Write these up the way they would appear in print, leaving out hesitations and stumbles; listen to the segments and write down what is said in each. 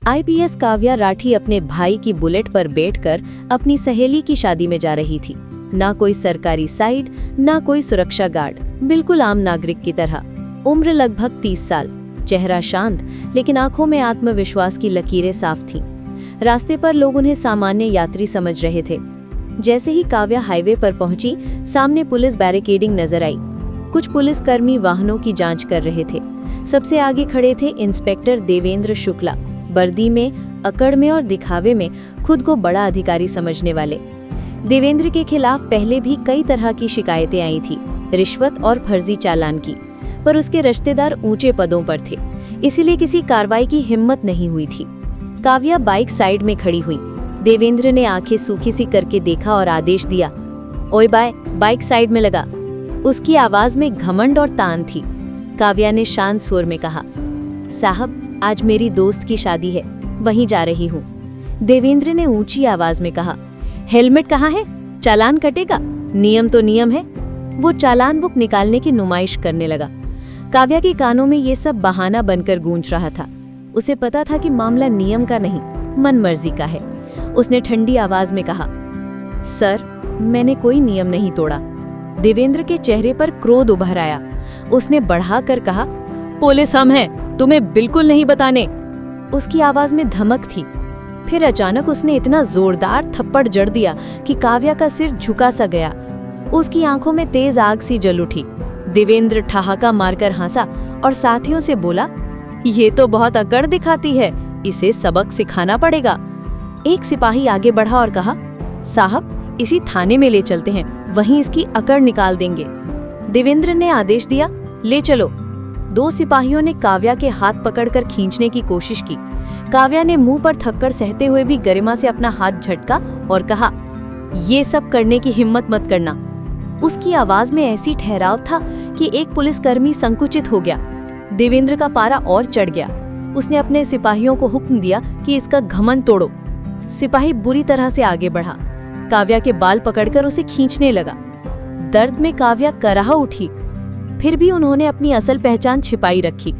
IPS Kavya Rathi अपने भाई की बुलेट पर बैठकर अपनी सहेली की शादी में जा रही थी। ना कोई सरकारी साइड, ना कोई सुरक्षा गार्ड, बिल्कुल आम नागरिक की तरह। उम्र लगभग 30 साल, चेहरा शांत, लेकिन आंखों में आत्मविश्वास की लकीरें साफ थीं। रास्ते पर लोग उन्हें सामान्य यात्री समझ रहे थे। जैसे ही काव्या हाईवे पर पहुंची, सामने पुलिस बैरिकेडिंग नजर आई। कुछ पुलिसकर्मी वाहनों की जांच कर रहे थे। सबसे आगे खड़े थे इंस्पेक्टर देवेंद्र शुक्ला, वर्दी में, अकड़ में और दिखावे में खुद को बड़ा अधिकारी समझने वाले। देवेंद्र के खिलाफ पहले भी कई तरह की शिकायतें आई थी, रिश्वत और फर्जी चालान की, पर उसके रिश्तेदार ऊंचे पदों पर थे, इसीलिए किसी कार्रवाई की हिम्मत नहीं हुई थी। काव्या बाइक साइड में खड़ी हुई। देवेंद्र ने आंखें सूखी सी करके देखा और आदेश दिया, ओए बाय, बाइक साइड में लगा। उसकी आवाज में घमंड और तान थी। काव्या ने शांत स्वर में कहा, साहब, आज मेरी दोस्त की शादी है, वहीं जा रही हूँ। देवेंद्र ने ऊंची आवाज में कहा, हेलमेट कहाँ है? चालान कटेगा, नियम तो नियम है। वो चालान बुक निकालने की नुमाइश करने लगा। काव्या के कानों में ये सब बहाना बनकर गूंज रहा था। उसे पता था कि मामला नियम का नहीं, मनमर्जी का है। उसने ठंडी आवाज में कहा, सर, मैंने कोई नियम नहीं तोड़ा। देवेंद्र के चेहरे पर क्रोध उभर आया। उसने बढ़ाकर कहा, पुलिस हम हैं, तुम्हें बिल्कुल नहीं बताने। उसकी आवाज में धमक थी। फिर अचानक उसने इतना जोरदार थप्पड़ जड़ दिया कि काव्या का सिर झुका सा गया। उसकी आंखों में तेज आग सी जल उठी। देवेंद्र ठहाका मारकर हंसा और साथियों से बोला, ये तो बहुत अकड़ दिखाती है, इसे सबक सिखाना पड़ेगा। एक सिपाही आगे बढ़ा और कहा, साहब, इसी थाने में ले चलते हैं, वहीं इसकी अकड़ निकाल देंगे। देवेंद्र ने आदेश दिया, ले चलो। 2 सिपाहियों ने काव्या के हाथ पकड़कर खींचने की कोशिश की। काव्या ने मुंह पर थक्कर सहते हुए भी गरिमा से अपना हाथ झटका और कहा, ये सब करने की हिम्मत मत करना। उसकी आवाज में ऐसी ठहराव था कि एक पुलिसकर्मी संकुचित हो गया। देवेंद्र का पारा और चढ़ गया। उसने अपने सिपाहियों को हुक्म दिया कि इसका घमंड तोड़ो। सिपाही बुरी तरह से आगे बढ़ा। काव्या के बाल पकड़कर उसे खींचने लगा। दर्द में काव्या कराह उठी। फिर भी उन्होंने अपनी असल पहचान छिपाई रखी।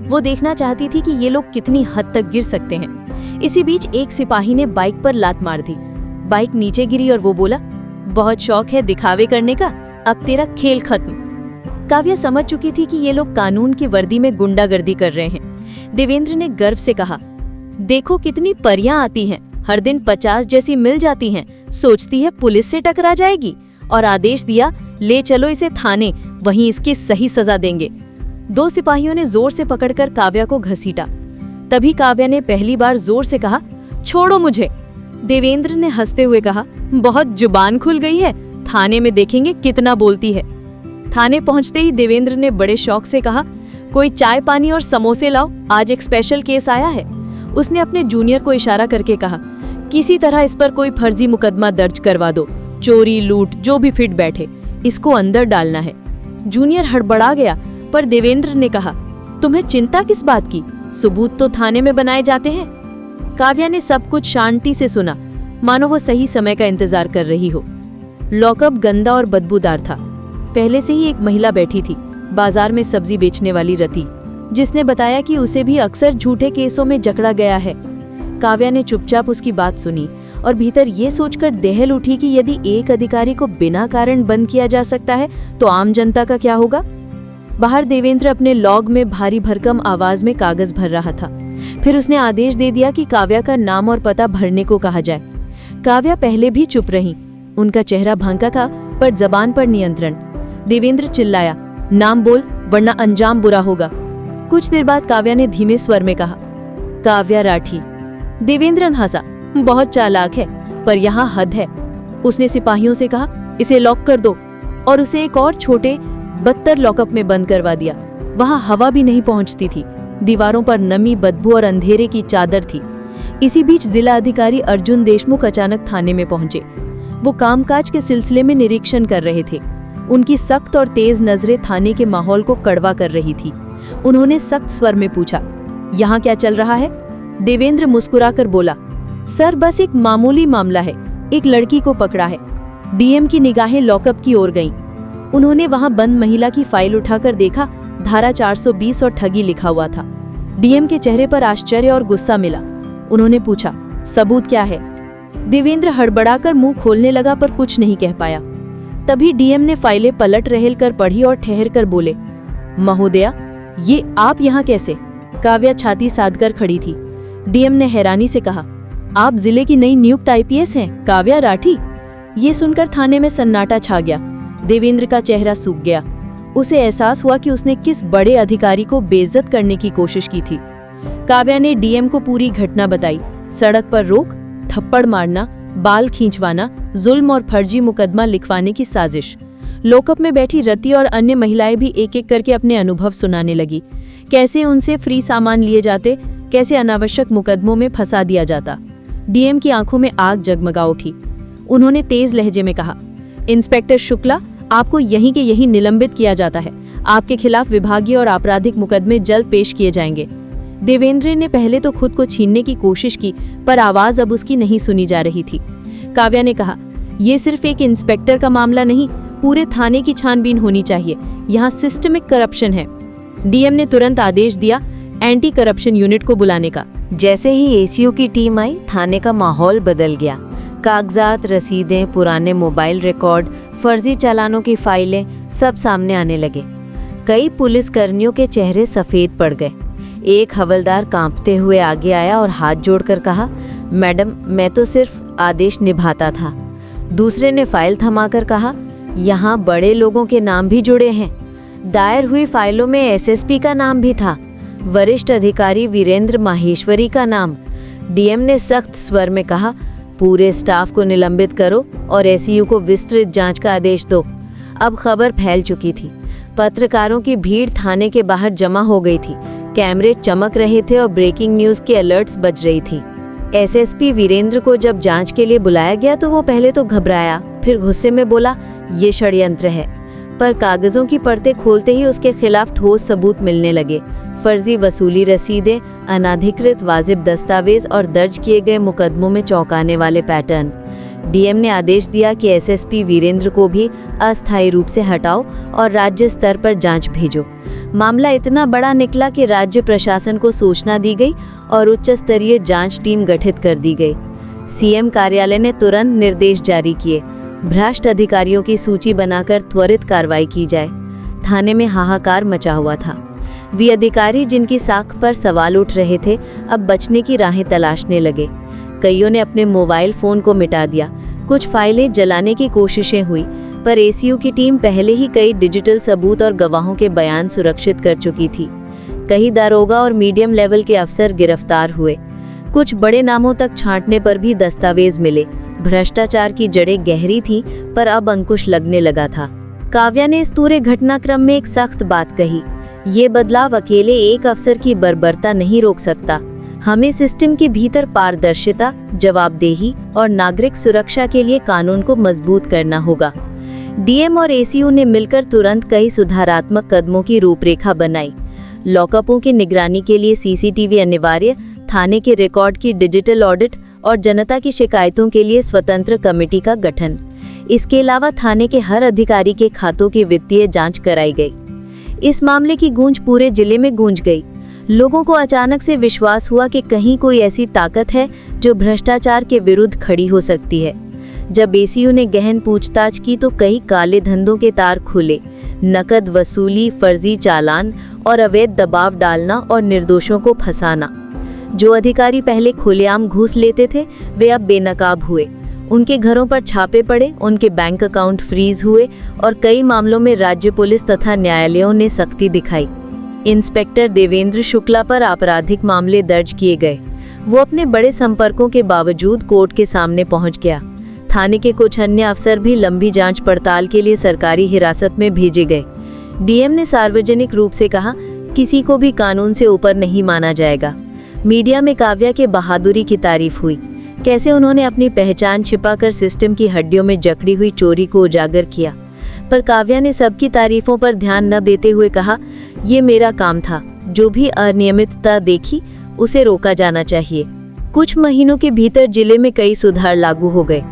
वो देखना चाहती थी कि ये लोग कितनी हद तक गिर सकते हैं। इसी बीच एक सिपाही ने बाइक पर लात मार दी। बाइक नीचे गिरी और वो बोला, बहुत शौक है दिखावे करने का, अब तेरा खेल खत्म। काव्या समझ चुकी थी कि ये लोग कानून की वर्दी में गुंडागर्दी कर रहे हैं। देवेंद्र ने गर्व से कहा, देखो कितनी परियां आती हैं, हर दिन 50 जैसी मिल जाती हैं, सोचती है पुलिस से टकरा जाएगी। और आदेश दिया, ले चलो इसे थाने, वहीं इसकी सही सजा देंगे। 2 सिपाहियों ने जोर से पकड़कर काव्या को घसीटा। तभी काव्या ने पहली बार जोर से कहा, छोड़ो मुझे। देवेंद्र ने हंसते हुए कहा, बहुत जुबान खुल गई है, थाने में देखेंगे कितना बोलती है। थाने पहुंचते ही देवेंद्र ने बड़े शौक से कहा, कोई चाय पानी और समोसे लाओ, आज एक स्पेशल केस आया है। उसने अपने जूनियर को इशारा करके कहा, किसी तरह इस पर कोई फर्जी मुकदमा दर्ज करवा दो, चोरी लूट जो भी फिट बैठे, इसको अंदर डालना है। जूनियर हड़बड़ा गया, पर देवेंद्र ने कहा, तुम्हें चिंता किस बात की, सबूत तो थाने में बनाए जाते हैं। काव्या ने सब कुछ शांति से सुना, मानो वो सही समय का इंतजार कर रही हो। लॉकअप गंदा और बदबूदार था। पहले से ही एक महिला बैठी थी, बाजार में सब्जी बेचने वाली रति, जिसने बताया कि उसे भी अक्सर झूठे केसों में जकड़ा गया है। काव्या ने चुपचाप उसकी बात सुनी और भीतर ये सोचकर दहल उठी कि यदि एक अधिकारी को बिना कारण बंद किया जा सकता है तो आम जनता का क्या होगा। बाहर देवेंद्र अपने लॉग में भारी भरकम आवाज में कागज भर रहा था। फिर उसने आदेश दे दिया कि काव्या का नाम और पता भरने को कहा जाए। काव्या पहले भी चुप रही। उनका चेहरा भांका था, पर जबान पर नियंत्रण। देवेंद्र चिल्लाया, नाम बोल, वरना अंजाम बुरा होगा। कुछ देर बाद काव्या ने धीमे स्वर में कहा, काव्या राठी। देवेंद्र हंसा, बहुत चालाक है, पर यहाँ हद है। उसने सिपाहियों से कहा, इसे लॉक कर दो, और उसे एक और छोटे 72 लॉकअप में बंद करवा दिया। वहां हवा भी नहीं पहुंचती थी। दीवारों पर नमी, बदबू और अंधेरे की चादर थी। इसी बीच जिला अधिकारी अर्जुन देशमुख अचानक थाने में पहुंचे। वो कामकाज के सिलसिले में निरीक्षण कर रहे थे। उनकी सख्त और तेज नजरें थाने के माहौल को कड़वा कर रही थी। उन्होंने सख्त स्वर में पूछा, यहाँ क्या चल रहा है? देवेंद्र मुस्कुराकर बोला, सर, बस एक मामूली मामला है, एक लड़की को पकड़ा है। डीएम की निगाहें लॉकअप की ओर गईं। उन्होंने वहां बंद महिला की फाइल उठाकर देखा, धारा 420 और ठगी लिखा हुआ था। डीएम के चेहरे पर आश्चर्य और गुस्सा मिला। उन्होंने पूछा, सबूत क्या है? देवेंद्र हड़बड़ाकर मुंह खोलने लगा पर कुछ नहीं कह पाया। तभी डीएम ने फाइलें पलट रहेल कर पढ़ी और ठहर कर बोले, महोदया, ये आप यहाँ कैसे? काव्या छाती साधकर खड़ी थी। डीएम ने हैरानी से कहा, आप जिले की नई नियुक्त आईपीएस हैं, काव्या राठी? ये सुनकर थाने में सन्नाटा छा गया। देवेंद्र का चेहरा सूख गया। उसे एहसास हुआ कि उसने किस बड़े अधिकारी को बेइज्जत करने की कोशिश की थी। काव्या ने डीएम को पूरी घटना बताई। सड़क पर रोक, थप्पड़ मारना, बाल खींचवाना, जुल्म और फर्जी मुकदमा लिखवाने की साजिश। लॉकअप में बैठी रति और अन्य महिलाएं भी एक एक करके अपने अनुभव सुनाने लगी। कैसे उनसे फ्री सामान लिए जाते, कैसे अनावश्यक मुकदमों में फंसा दिया जाता। डीएम की आंखों में आग जगमगा उठी। उन्होंने तेज लहजे में कहा, इंस्पेक्टर शुक्ला, आपको यहीं के यहीं निलंबित किया जाता है। आपके खिलाफ विभागीय और आपराधिक मुकदमे जल्द पेश किए जाएंगे। देवेंद्र ने पहले तो खुद को छीनने की कोशिश की, पर आवाज अब उसकी नहीं सुनी जा रही थी। काव्या ने कहा, यह सिर्फ एक इंस्पेक्टर का मामला नहीं, पूरे थाने की छानबीन होनी चाहिए। यहाँ सिस्टमिक करप्शन है। डीएम ने तुरंत आदेश दिया एंटी करप्शन यूनिट को बुलाने का। जैसे ही एसीयू की टीम आई, थाने का माहौल बदल गया। कागजात, रसीदें, पुराने मोबाइल रिकॉर्ड, फर्जी चालानों की फाइलें सब सामने आने लगे। कई पुलिसकर्मियों के चेहरे सफेद पड़ गए। एक हवलदार कांपते हुए आगे आया और हाथ जोड़कर कहा, मैडम, मैं तो सिर्फ आदेश निभाता था। दूसरे ने फाइल थमाकर कहा, यहाँ बड़े लोगों के नाम भी जुड़े हैं। दायर हुई फाइलों में एसएसपी का नाम भी था, वरिष्ठ अधिकारी वीरेंद्र माहेश्वरी का नाम। डीएम ने सख्त स्वर में कहा, पूरे स्टाफ को निलंबित करो और एसीयू को विस्तृत जांच का आदेश दो। अब खबर फैल चुकी थी। पत्रकारों की भीड़ थाने के बाहर जमा हो गई थी। कैमरे चमक रहे थे और ब्रेकिंग न्यूज की अलर्ट्स बज रही थी। एसएसपी वीरेंद्र को जब जांच के लिए बुलाया गया तो वो पहले तो घबराया, फिर गुस्से में बोला, ये षड्यंत्र है। पर कागजों की परतें खोलते ही उसके खिलाफ ठोस सबूत मिलने लगे। फर्जी वसूली रसीदें, अनाधिकृत वाजिब दस्तावेज और दर्ज किए गए मुकदमों में चौंकाने वाले पैटर्न। डीएम ने आदेश दिया कि एसएसपी वीरेंद्र को भी अस्थायी रूप से हटाओ और राज्य स्तर पर जांच भेजो। मामला इतना बड़ा निकला कि राज्य प्रशासन को सूचना दी गई और उच्च स्तरीय जांच टीम गठित कर दी गई। सीएम कार्यालय ने तुरंत निर्देश जारी किए, भ्रष्ट अधिकारियों की सूची बनाकर त्वरित कार्रवाई की जाए। थाने में हाहाकार मचा हुआ था। वे अधिकारी जिनकी साख पर सवाल उठ रहे थे, अब बचने की राहें तलाशने लगे। कईयों ने अपने मोबाइल फोन को मिटा दिया। कुछ फाइलें जलाने की कोशिशें हुई, पर एसीयू की टीम पहले ही कई डिजिटल सबूत और गवाहों के बयान सुरक्षित कर चुकी थी। कई दारोगा और मीडियम लेवल के अफसर गिरफ्तार हुए। कुछ बड़े नामों तक छांटने पर भी दस्तावेज मिले। भ्रष्टाचार की जड़ें गहरी थीं, पर अब अंकुश लगने लगा था। काव्या ने इस पूरे घटनाक्रम में एक सख्त बात कही, ये बदलाव अकेले एक अफसर की बर्बरता नहीं रोक सकता। हमें सिस्टम के भीतर पारदर्शिता, जवाबदेही और नागरिक सुरक्षा के लिए कानून को मजबूत करना होगा। डीएम और एसीयू ने मिलकर तुरंत कई सुधारात्मक कदमों की रूपरेखा बनाई। लॉकअपों की निगरानी के लिए सीसीटीवी अनिवार्य, थाने के रिकॉर्ड की डिजिटल ऑडिट और जनता की शिकायतों के लिए स्वतंत्र कमेटी का गठन। इसके अलावा थाने के हर अधिकारी के खातों की वित्तीय जांच कराई गई। इस मामले की गूंज पूरे जिले में गूंज गई। लोगों को अचानक से विश्वास हुआ कि कहीं कोई ऐसी ताकत है जो भ्रष्टाचार के विरुद्ध खड़ी हो सकती है। जब एसीयू ने गहन पूछताछ की तो कई काले धंधों के तार खुले। नकद वसूली, फर्जी चालान और अवैध दबाव डालना और निर्दोषों को फंसाना। जो अधिकारी पहले खुलेआम घूस लेते थे, वे अब बेनकाब हुए। उनके घरों पर छापे पड़े, उनके बैंक अकाउंट फ्रीज हुए और कई मामलों में राज्य पुलिस तथा न्यायालयों ने सख्ती दिखाई। इंस्पेक्टर देवेंद्र शुक्ला पर आपराधिक मामले दर्ज किए गए। वो अपने बड़े संपर्कों के बावजूद कोर्ट के सामने पहुंच गया। थाने के कुछ अन्य अफसर भी लंबी जांच पड़ताल के लिए सरकारी हिरासत में भेजे गए। डीएम ने सार्वजनिक रूप से कहा, किसी को भी कानून से ऊपर नहीं माना जाएगा। मीडिया में काव्या के बहादुरी की तारीफ हुई, कैसे उन्होंने अपनी पहचान छिपाकर सिस्टम की हड्डियों में जकड़ी हुई चोरी को उजागर किया। पर काव्या ने सबकी तारीफों पर ध्यान न देते हुए कहा, ये मेरा काम था। जो भी अनियमितता देखी उसे रोका जाना चाहिए। कुछ महीनों के भीतर जिले में कई सुधार लागू हो गए।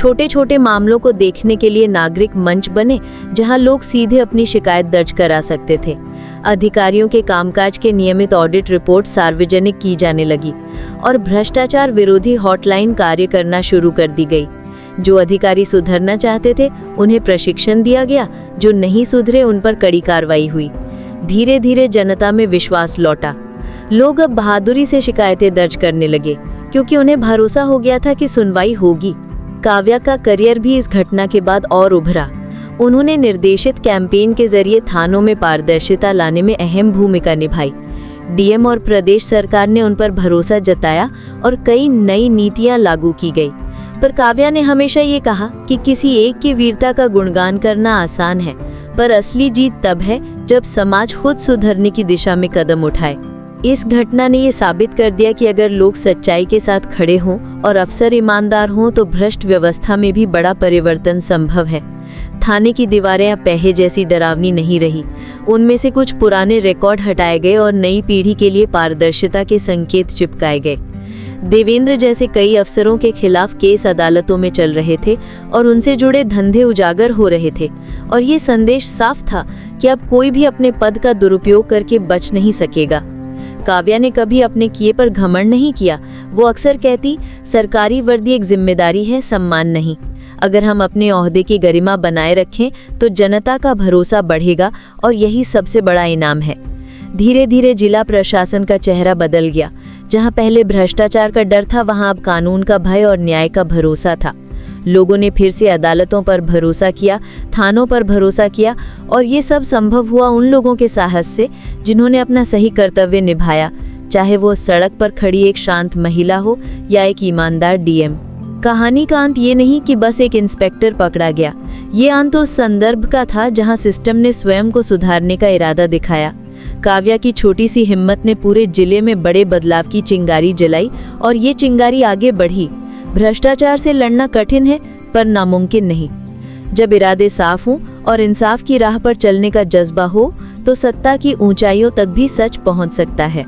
छोटे छोटे मामलों को देखने के लिए नागरिक मंच बने, जहां लोग सीधे अपनी शिकायत दर्ज करा सकते थे। अधिकारियों के कामकाज के नियमित ऑडिट रिपोर्ट सार्वजनिक की जाने लगी और भ्रष्टाचार विरोधी हॉटलाइन कार्य करना शुरू कर दी गई। जो अधिकारी सुधरना चाहते थे उन्हें प्रशिक्षण दिया गया, जो नहीं सुधरे उन पर कड़ी कार्रवाई हुई। धीरे धीरे जनता में विश्वास लौटा। लोग अब बहादुरी से शिकायतें दर्ज करने लगे, क्योंकि उन्हें भरोसा हो गया था कि सुनवाई होगी। काव्या का करियर भी इस घटना के बाद और उभरा। उन्होंने निर्देशित कैंपेन के जरिए थानों में पारदर्शिता लाने में अहम भूमिका निभाई। डीएम और प्रदेश सरकार ने उन पर भरोसा जताया और कई नई नीतियां लागू की गई। पर काव्या ने हमेशा ये कहा कि किसी एक की वीरता का गुणगान करना आसान है, पर असली जीत तब है जब समाज खुद सुधरने की दिशा में कदम उठाए। इस घटना ने ये साबित कर दिया कि अगर लोग सच्चाई के साथ खड़े हों और अफसर ईमानदार हों तो भ्रष्ट व्यवस्था में भी बड़ा परिवर्तन संभव है। थाने की दीवारें अब पहले जैसी डरावनी नहीं रही। उनमें से कुछ पुराने रिकॉर्ड हटाए गए और नई पीढ़ी के लिए पारदर्शिता के संकेत चिपकाए गए। देवेंद्र जैसे कई अफसरों के खिलाफ केस अदालतों में चल रहे थे और उनसे जुड़े धंधे उजागर हो रहे थे, और ये संदेश साफ था कि अब कोई भी अपने पद का दुरुपयोग करके बच नहीं सकेगा। काव्या ने कभी अपने किए पर घमंड नहीं किया। वो अक्सर कहती, सरकारी वर्दी एक जिम्मेदारी है, सम्मान नहीं। अगर हम अपने ओहदे की गरिमा बनाए रखें तो जनता का भरोसा बढ़ेगा और यही सबसे बड़ा इनाम है। धीरे धीरे जिला प्रशासन का चेहरा बदल गया। जहां पहले भ्रष्टाचार का डर था, वहां अब कानून का भय और न्याय का भरोसा था। लोगों ने फिर से अदालतों पर भरोसा किया, थानों पर भरोसा किया, और ये सब संभव हुआ उन लोगों के साहस से जिन्होंने अपना सही कर्तव्य निभाया, चाहे वो सड़क पर खड़ी एक शांत महिला हो या एक ईमानदार डीएम। कहानी का अंत ये नहीं कि बस एक इंस्पेक्टर पकड़ा गया। ये अंत उस संदर्भ का था जहां सिस्टम ने स्वयं को सुधारने का इरादा दिखाया। काव्या की छोटी सी हिम्मत ने पूरे जिले में बड़े बदलाव की चिंगारी जलाई, और ये चिंगारी आगे बढ़ी। भ्रष्टाचार से लड़ना कठिन है, पर नामुमकिन नहीं। जब इरादे साफ हों और इंसाफ की राह पर चलने का जज्बा हो, तो सत्ता की ऊंचाइयों तक भी सच पहुंच सकता है।